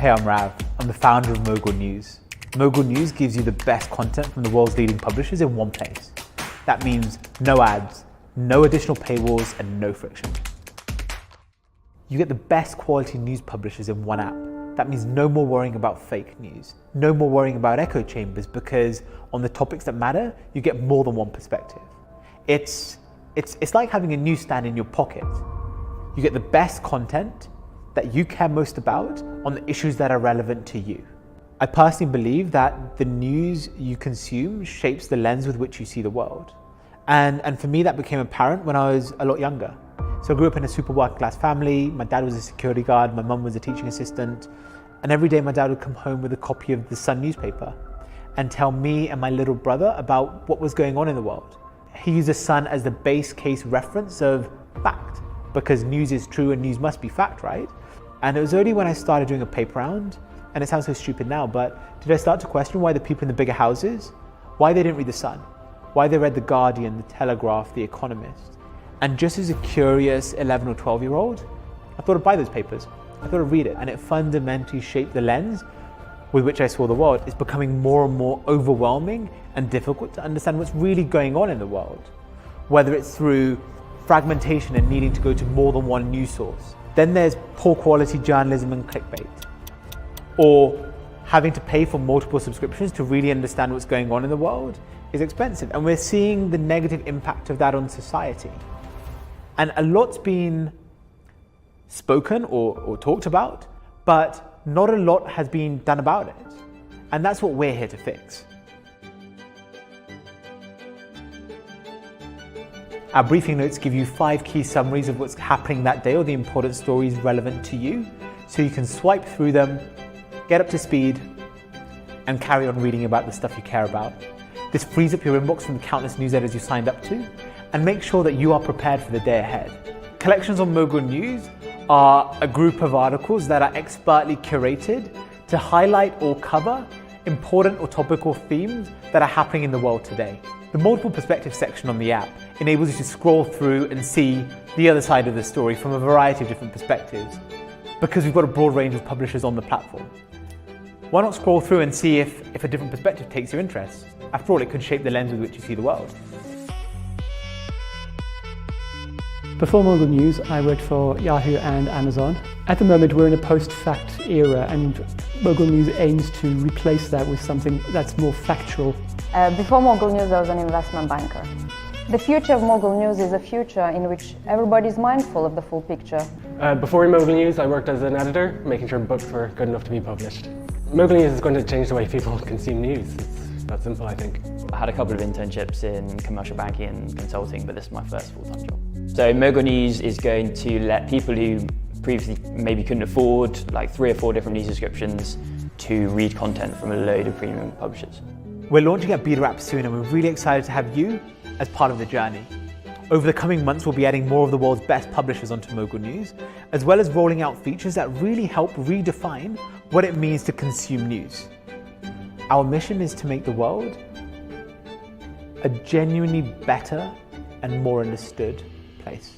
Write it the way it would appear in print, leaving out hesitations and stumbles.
Hey, I'm Rav. I'm the founder of Mogul News. Mogul News gives you the best content from the world's leading publishers in one place. That means no ads, no additional paywalls, and no friction. You get the best quality news publishers in one app. That means no more worrying about fake news, no more worrying about echo chambers, because on the topics that matter, you get more than one perspective. It's like having a newsstand in your pocket. You get the best content that you care most about on the issues that are relevant to you. I personally believe that the news you consume shapes the lens with which you see the world. And for me, that became apparent when I was a lot younger. So I grew up in a super working class family. My dad was a security guard, my mum was a teaching assistant. And every day my dad would come home with a copy of the Sun newspaper and tell me and my little brother about what was going on in the world. He used the Sun as the base case reference of fact, because news is true and news must be fact, right? And it was only when I started doing a paper round, and it sounds so stupid now, but did I start to question why the people in the bigger houses, why they didn't read the Sun, why they read the Guardian, the Telegraph, the Economist. And just as a curious 11 or 12-year-old, I thought I'd buy those papers. I thought I'd read it, and it fundamentally shaped the lens with which I saw the world. It's becoming more and more overwhelming and difficult to understand what's really going on in the world, whether it's through fragmentation and needing to go to more than one news source. Then there's poor quality journalism and clickbait, or having to pay for multiple subscriptions to really understand what's going on in the world is expensive. And we're seeing the negative impact of that on society. And a lot's been spoken or talked about, but not a lot has been done about it. And that's what we're here to fix. Our briefing notes give you 5 key summaries of what's happening that day or the important stories relevant to you, so you can swipe through them, get up to speed, and carry on reading about the stuff you care about. This frees up your inbox from the countless newsletters you signed up to, and make sure that you are prepared for the day ahead. Collections on Mogul News are a group of articles that are expertly curated to highlight or cover important or topical themes that are happening in the world today. The multiple perspective section on the app enables you to scroll through and see the other side of the story from a variety of different perspectives, because we've got a broad range of publishers on the platform. Why not scroll through and see if a different perspective takes your interest? After all, it could shape the lens with which you see the world. Before Mogul News, I worked for Yahoo and Amazon. At the moment, we're in a post-fact era, and Mogul News aims to replace that with something that's more factual. Before Mogul News, I was an investment banker. The future of Mogul News is a future in which everybody is mindful of the full picture. Before Mogul News, I worked as an editor, making sure books were good enough to be published. Mogul News is going to change the way people consume news. It's that simple, I think. I had a couple of internships in commercial banking and consulting, but this is my first full-time job. So Mogul News is going to let people who previously maybe couldn't afford like 3 or 4 different news subscriptions to read content from a load of premium publishers. We're launching a beta app soon, and we're really excited to have you as part of the journey. Over the coming months, we'll be adding more of the world's best publishers onto Mogul News, as well as rolling out features that really help redefine what it means to consume news. Our mission is to make the world a genuinely better and more understood place.